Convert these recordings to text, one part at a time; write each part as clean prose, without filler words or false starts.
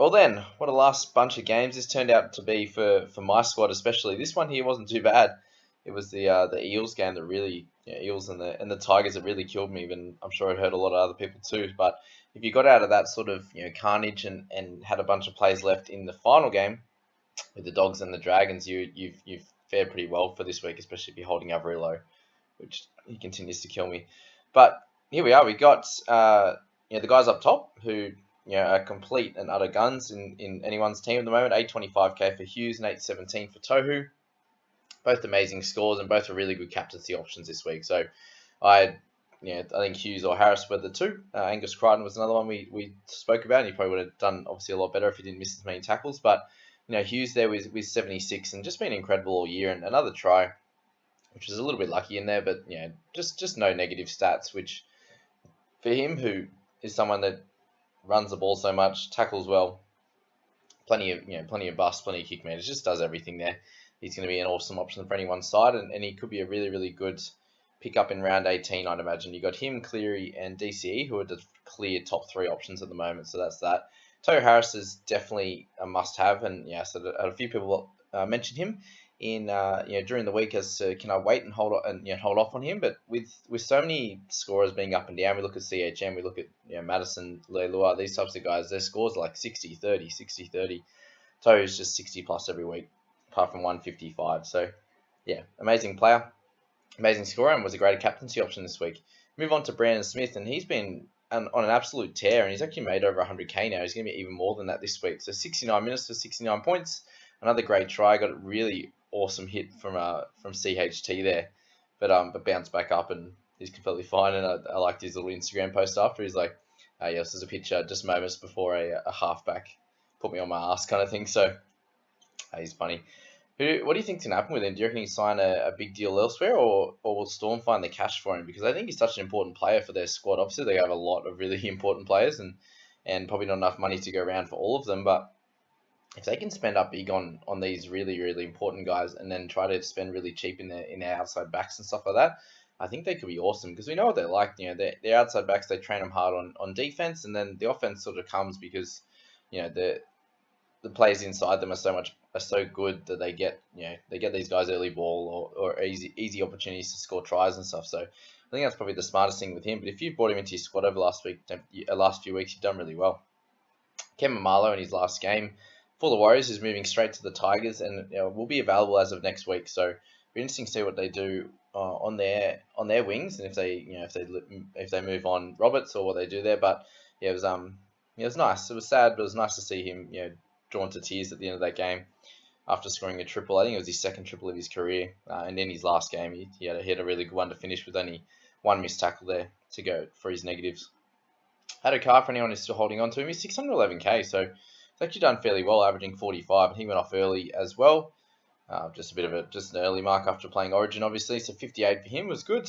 Well then, what a last bunch of games this turned out to be for my squad, especially. This one here wasn't too bad. It was the Eels game that really, Eels and the Tigers that really killed me. Even I'm sure it hurt a lot of other people too. But if you got out of that sort of carnage and had a bunch of plays left in the final game with the Dogs and the Dragons, you've fared pretty well for this week, especially if you're holding Averillo, which he continues to kill me. But here we are. We got the guys up top who are complete and utter guns in anyone's team at the moment. 825k for Hughes and 817 for Tohu. Both amazing scores and both are really good captaincy options this week. So I think Hughes or Harris were the two. Angus Crichton was another one we spoke about, and he probably would have done obviously a lot better if he didn't miss as many tackles. But Hughes there with 76 and just been incredible all year, and another try, which was a little bit lucky in there, but just no negative stats, which for him, who is someone that runs the ball so much, tackles well, plenty of busts, plenty of kick meters, just does everything there. He's going to be an awesome option for anyone's side, and he could be a really, really good pickup in round 18, I'd imagine. You got him, Cleary, and DCE, who are the clear top 3 options at the moment, so that's that. Tohu Harris is definitely a must-have, and so a few people mentioned him in during the week as to can I wait and hold off on him, but with so many scorers being up and down, we look at CHM, we look at Madison, Leilua, these types of guys, their scores are like 60-30, 60-30. Tohu's just 60 plus every week, apart from 155. So amazing player, amazing scorer, and was a great captaincy option this week. Move on to Brandon Smith, and he's been on an absolute tear, and he's actually made over 100k now. He's going to be even more than that this week. So 69 minutes for 69 points. Another great try. Got a really awesome hit from CHT there, but bounced back up, and he's completely fine. And I liked his little Instagram post after. He's like, yes, there's a picture just moments before a halfback put me on my ass kind of thing. So he's funny. What do you think's going to happen with him? Do you reckon he sign a big deal elsewhere, or will Storm find the cash for him? Because I think he's such an important player for their squad. Obviously, they have a lot of really important players, and probably not enough money to go around for all of them. But if they can spend up big on these really, really important guys, and then try to spend really cheap in their outside backs and stuff like that, I think they could be awesome. Because we know what they're like. Their outside backs, they train them hard on defense, and then the offense sort of comes because the players inside them are so good that they get these guys early ball or easy opportunities to score tries and stuff. So I think that's probably the smartest thing with him. But if you brought him into your squad over last few weeks, you've done really well. Ken Mamalo in his last game for the Warriors is moving straight to the Tigers, and will be available as of next week. So it'll be interesting to see what they do on their wings, and if they move on Roberts or what they do there. But it was nice. It was sad, but it was nice to see him drawn to tears at the end of that game after scoring a triple. I think it was his second triple of his career, and in his last game he had a really good one to finish with only one missed tackle there to go for his negatives. Had a car for anyone who's still holding on to him. He's 611k, so it's actually done fairly well, averaging 45, and he went off early as well. Just an early mark after playing Origin, obviously. So 58 for him was good.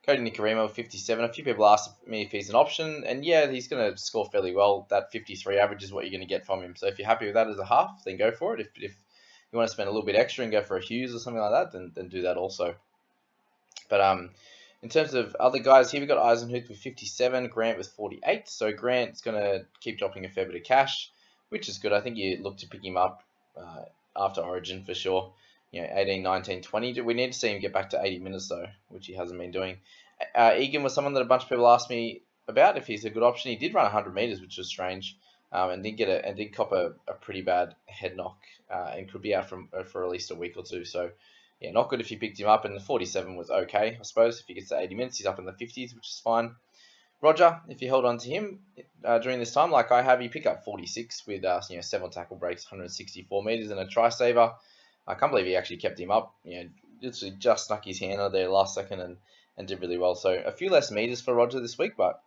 Cody Nicarimo, 57. A few people asked me if he's an option, and he's going to score fairly well. That 53 average is what you're going to get from him. So if you're happy with that as a half, then go for it. If you want to spend a little bit extra and go for a Hughes or something like that, then do that also. But in terms of other guys here, we've got Eisenhuth with 57, Grant with 48. So Grant's going to keep dropping a fair bit of cash, which is good. I think you look to pick him up after Origin for sure. 18, 19, 20. We need to see him get back to 80 minutes though, which he hasn't been doing. Egan was someone that a bunch of people asked me about if he's a good option. He did run 100 meters, which was strange, and did cop a pretty bad head knock, and could be out for at least a week or two. So not good if you picked him up. And the 47 was okay, I suppose. If he gets to 80 minutes, he's up in the 50s, which is fine. Roger, if you held on to him during this time, like I have, you pick up 46 with 7 tackle breaks, 164 meters, and a try saver. I can't believe he actually kept him up. Literally just snuck his hand out there last second and did really well. So a few less meters for Roger this week, but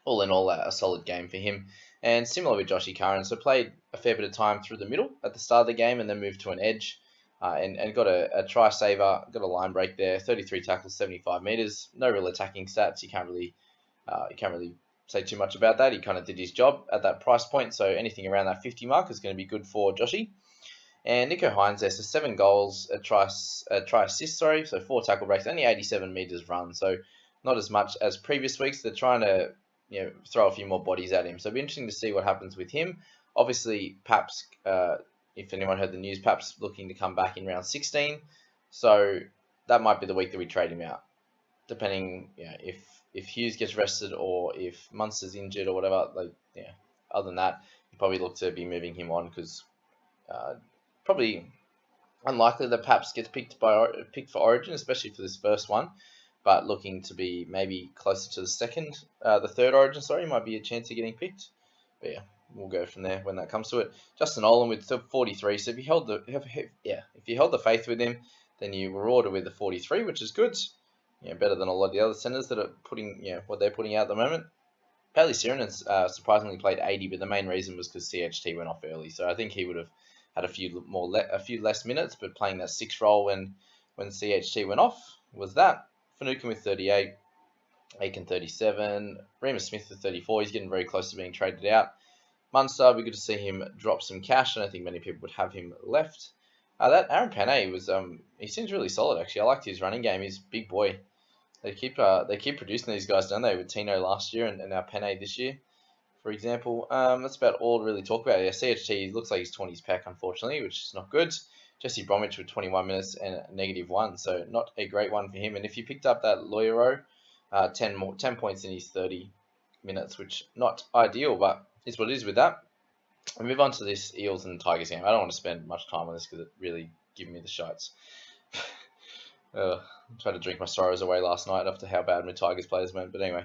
all in all, a solid game for him. And similar with Joshy Curran, so played a fair bit of time through the middle at the start of the game, and then moved to an edge, and got a try saver, got a line break there, 33 tackles, 75 meters. No real attacking stats. You can't really say too much about that. He kind of did his job at that price point, so anything around that 50 mark is going to be good for Joshy. And Nico Hines there, so 7 goals, a try assist, so 4 tackle breaks, only 87 meters run, so not as much as previous weeks. They're trying to throw a few more bodies at him, so it'll be interesting to see what happens with him. Obviously, Paps, if anyone heard the news, Paps looking to come back in round 16. So that might be the week that we trade him out, depending, if Hughes gets rested or if Munster's injured or whatever. Other than that, you probably look to be moving him on because probably unlikely that Paps gets picked for Origin, especially for this first one. But looking to be maybe closer to the third Origin. Sorry, might be a chance of getting picked. But yeah, we'll go from there when that comes to it. Justin Olam with 43. So if you held the faith with him, then you were ordered with the 43, which is good. Better than a lot of the other centers that are putting what they're putting out at the moment. Bailey Sirenin surprisingly played 80, but the main reason was because CHT went off early. So I think he would have had a few less minutes, but playing that 6 role when CHT went off was that. Finucane with 38, Aiken 37, Remus Smith with 34. He's getting very close to being traded out. Munster, we good to see him drop some cash. I don't think many people would have him left. That Aaron Panay was he seems really solid actually. I liked his running game. He's a big boy. They keep producing these guys, don't they? With Tino last year and now Panay this year, for example. That's about all to really talk about. Yeah, CHT looks like he's 20's pack, unfortunately, which is not good. Jesse Bromwich with 21 minutes and -1, so not a great one for him. And if you picked up that Loyero, 10 points in his 30 minutes, which not ideal, but is what it is with that. We move on to this Eels and Tigers game. I don't want to spend much time on this because it really gave me the shites. I tried to drink my sorrows away last night after how bad my Tigers players went. But anyway,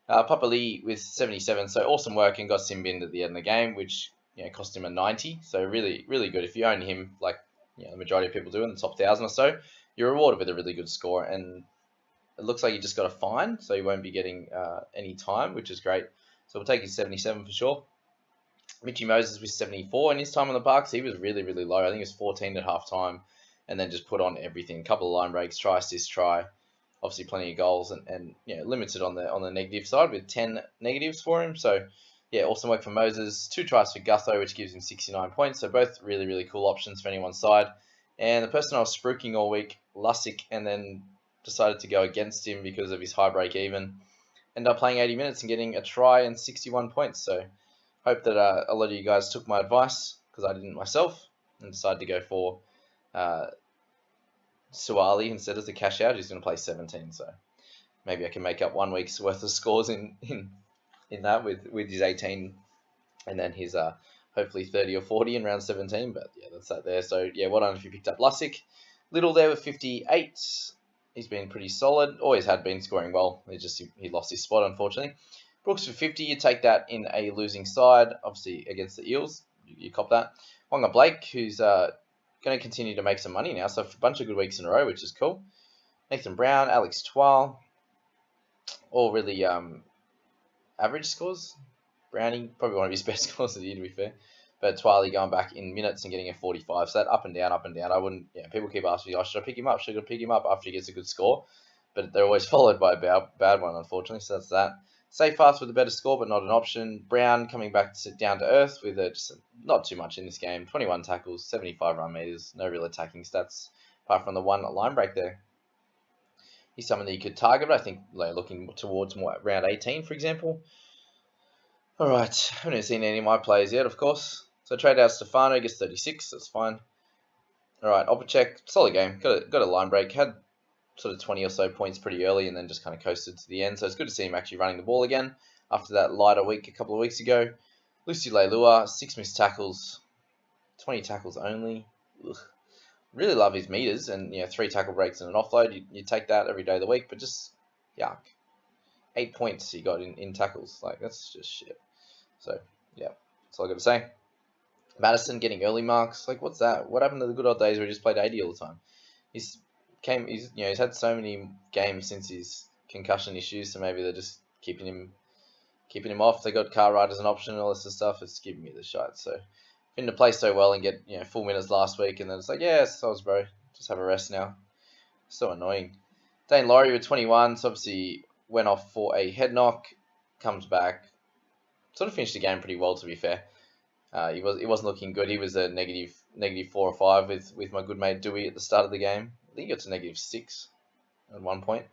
Papa Lee with 77. So awesome work and got sim binned at the end of the game, which cost him a 90. So really, really good. If you own him, like the majority of people do in the top 1,000 or so, you're rewarded with a really good score. And it looks like you just got a fine, so you won't be getting any time, which is great. So we'll take his 77 for sure. Mitchy Moses with 74 in his time on the Bucks. He was really, really low. I think it was 14 at half time, and then just put on everything. A couple of line breaks, try, assist, try. Obviously, plenty of goals, and limited on the negative side with 10 negatives for him. So, awesome work for Moses. 2 tries for Gutho, which gives him 69 points. So both really, really cool options for anyone's side. And the person I was spruiking all week, Lussick, and then decided to go against him because of his high break even. Ended up playing 80 minutes and getting a try and 61 points. So hope that a lot of you guys took my advice, because I didn't myself, and decided to go for Suwali instead as the cash out. He's going to play 17, so maybe I can make up 1 week's worth of scores in that with his 18 and then his hopefully 30 or 40 in round 17. But that's that there. So well done if you picked up Lussick. Little there with 58. He's been pretty solid. Always had been scoring well. He lost his spot, unfortunately. Brooks for 50. You take that in a losing side, obviously against the Eels. You cop that. Wonga Blake, who's going to continue to make some money now. So a bunch of good weeks in a row, which is cool. Nathan Brown, Alex Twal, all really average scores. Brownie, probably one of his best scores of the year, to be fair. But Twiley going back in minutes and getting a 45. So that up and down, up and down. I wouldn't, people keep asking me, should I pick him up? Should I pick him up after he gets a good score? But they're always followed by a bad one, unfortunately. So that's that. Safe Fast with a better score, but not an option. Brown coming back to down to earth with just not too much in this game. 21 tackles, 75 run meters, no real attacking stats, apart from the one line break there. He's someone that you could target, I think, looking towards more round 18, for example. All right, I haven't seen any of my players yet, of course. So trade out Stefano, gets 36, that's fine. All right, Opacek, solid game. Got a line break, had sort of 20 or so points pretty early and then just kind of coasted to the end. So it's good to see him actually running the ball again after that lighter week a couple of weeks ago. Lucy Leilua, 6 missed tackles, 20 tackles only. Ugh. Really love his meters and 3 tackle breaks and an offload. You take that every day of the week, but just yuck. 8 points he got in tackles. That's just shit. So, that's all I got to say. Madison getting early marks. What's that? What happened to the good old days where he just played 80 all the time? He's had so many games since his concussion issues, so maybe they're just keeping him off. They got car ride as an option and all this stuff. It's giving me the shite. So, been to play so well and get full minutes last week, and then it's soz bro, just have a rest now. So annoying. Dane Laurie with 21, so obviously went off for a head knock, comes back, sort of finished the game pretty well, to be fair. He wasn't looking good. He was a negative 4 or 5 with my good mate Dewey at the start of the game. I think he got to -6 at one point.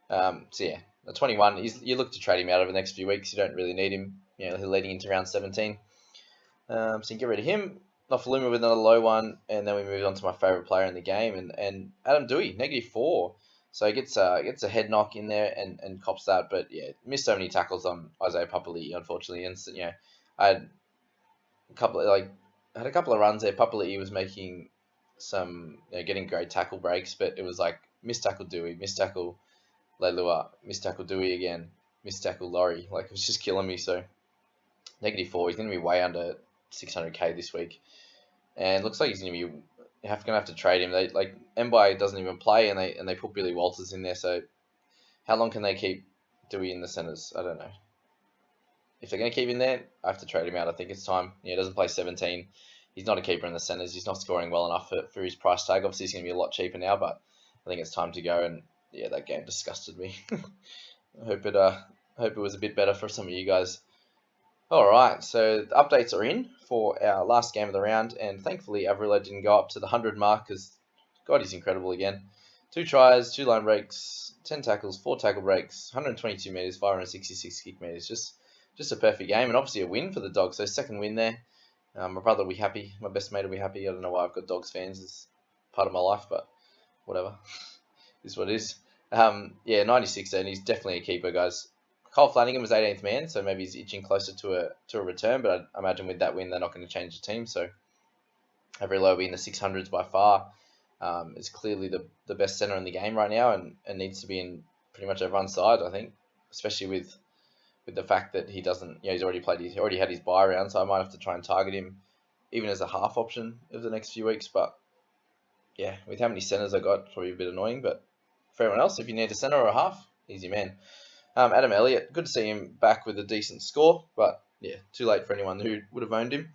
The 21. You look to trade him out over the next few weeks. You don't really need him. Leading into round 17. So you can get rid of him. Nofaluma with another low one, and then we move on to my favourite player in the game, and Adam Dewey, -4. So he gets a head knock in there and cops that, but yeah, missed so many tackles on Isaiah Papali'i, unfortunately, and I had a couple of, I had a couple of runs there. Papali'i was making some getting great tackle breaks, but it was like missed tackle Dewey, missed tackle Leilua, missed tackle Dewey again, missed tackle Laurie. Like it was just killing me. So -4. He's going to be way under 600k this week, and looks like he's going to be gonna have to trade him. They like Mbai doesn't even play, and they put Billy Walters in there. So how long can they keep Dewey in the centres? I don't know. If they're going to keep him there, I have to trade him out. I think it's time. Yeah, he doesn't play 17. He's not a keeper in the centres. He's not scoring well enough for his price tag. Obviously, he's going to be a lot cheaper now, but I think it's time to go. And yeah, that game disgusted me. I hope it was a bit better for some of you guys. All right, so the updates are in for our last game of the round, and thankfully Avrilo didn't go up to the 100 mark because, God, he's incredible again. 2 tries, 2 line breaks, 10 tackles, 4 tackle breaks, 122 metres, 566 kick metres. Just a perfect game, and obviously a win for the Dogs. So second win there. My brother will be happy. My best mate will be happy. I don't know why I've got Dogs fans as part of my life, but whatever. Is what it is. Yeah, 96 and he's definitely a keeper, guys. Cole Flanagan was 18th man, so maybe he's itching closer to a return, but I imagine with that win, they're not going to change the team. So every low be in the 600s by far. Is clearly the best centre in the game right now, and needs to be in pretty much everyone's side, I think, especially with the fact that he doesn't, he's already had his bye round, so I might have to try and target him even as a half option over the next few weeks. But yeah, with how many centres I got, probably a bit annoying. But for everyone else, if you need a centre or a half, easy man. Adam Elliott, good to see him back with a decent score, but yeah, too late for anyone who would have owned him.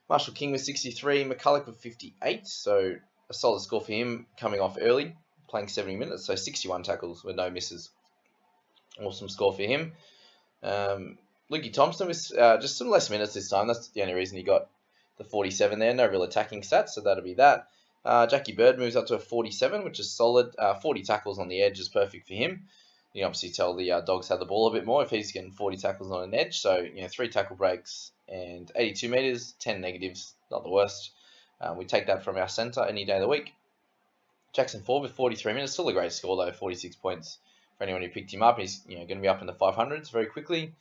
Marshall King with 63, McCulloch with 58, so a solid score for him coming off early, playing 70 minutes, so 61 tackles with no misses. Awesome score for him. Lukey Thompson with just some less minutes this time. That's the only reason he got the 47 there. No real attacking stats, so that'll be that. Jackie Bird moves up to a 47, which is solid. 40 tackles on the edge is perfect for him. You can obviously tell the Dogs had the ball a bit more if he's getting 40 tackles on an edge. So, 3 tackle breaks and 82 metres, 10 negatives, not the worst. We take that from our centre any day of the week. Jackson Ford with 43 minutes, still a great score though, 46 points for anyone who picked him up. He's going to be up in the 500s very quickly.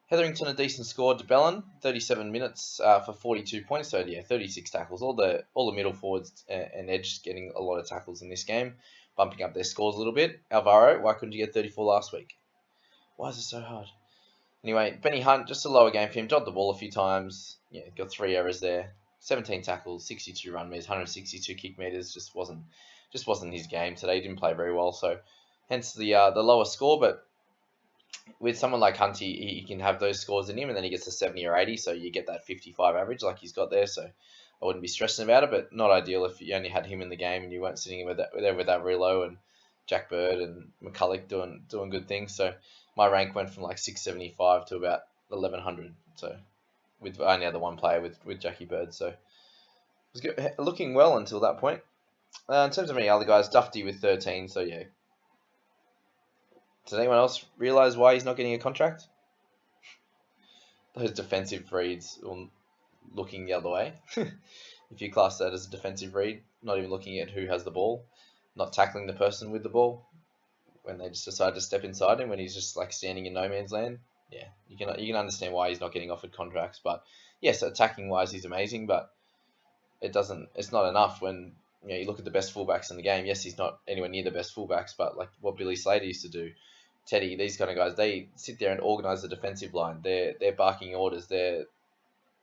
Hetherington a decent score. DeBellin 37 minutes for 42 points. So yeah, 36 tackles. All the middle forwards and edge getting a lot of tackles in this game, bumping up their scores a little bit. Alvaro, why couldn't you get 34 last week? Why is it so hard? Anyway, Benny Hunt, just a lower game for him. Dodged the ball a few times. Yeah, got 3 errors there. 17 tackles, 62 run meters, 162 kick meters. Just wasn't his game today. He didn't play very well. So hence the lower score, but with someone like Hunt, he can have those scores in him, and then he gets a 70 or 80, so you get that 55 average like he's got there. So I wouldn't be stressing about it, but not ideal if you only had him in the game and you weren't sitting with Avrilo and Jack Bird and McCulloch doing good things. So my rank went from like 675 to about 1100. So with only other one player with Jackie Bird, so it was good, looking well until that point. In terms of any other guys, Dufty with 13. So yeah. Does anyone else realise why he's not getting a contract? Those defensive reads looking the other way. If you class that as a defensive read, not even looking at who has the ball, not tackling the person with the ball, when they just decide to step inside him when he's just like standing in no man's land. Yeah, you can understand why he's not getting offered contracts. But yes, attacking wise he's amazing, but it's not enough when you look at the best fullbacks in the game. Yes, he's not anywhere near the best fullbacks, but like what Billy Slater used to do, Teddy, these kind of guys, they sit there and organise the defensive line. They're barking orders. They're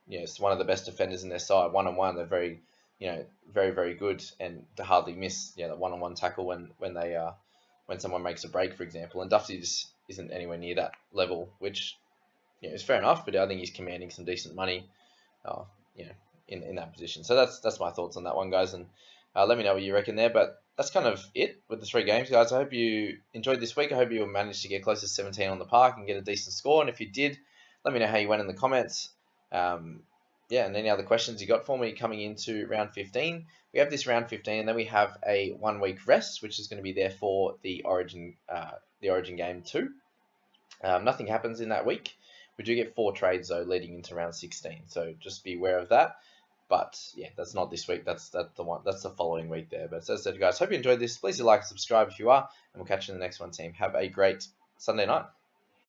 it's one of the best defenders in their side. 1-on-1, they're very very very good, and they hardly miss the 1-on-1 tackle when someone makes a break, for example. And Duffy just isn't anywhere near that level, which is fair enough. But I think he's commanding some decent money, in that position. So that's my thoughts on that one, guys. And let me know what you reckon there. But that's kind of it with the 3 games, guys. I hope you enjoyed this week. I hope you managed to get close to 17 on the park and get a decent score. And if you did, let me know how you went in the comments. And any other questions you got for me coming into round 15. We have this round 15, and then we have a 1 week rest, which is going to be there for the Origin game 2. Nothing happens in that week. We do get 4 trades though leading into round 16, so just be aware of that. But yeah, that's not this week. That's the one. That's the following week there. But as I said, guys, hope you enjoyed this. Please do like and subscribe if you are, and we'll catch you in the next one, team. Have a great Sunday night.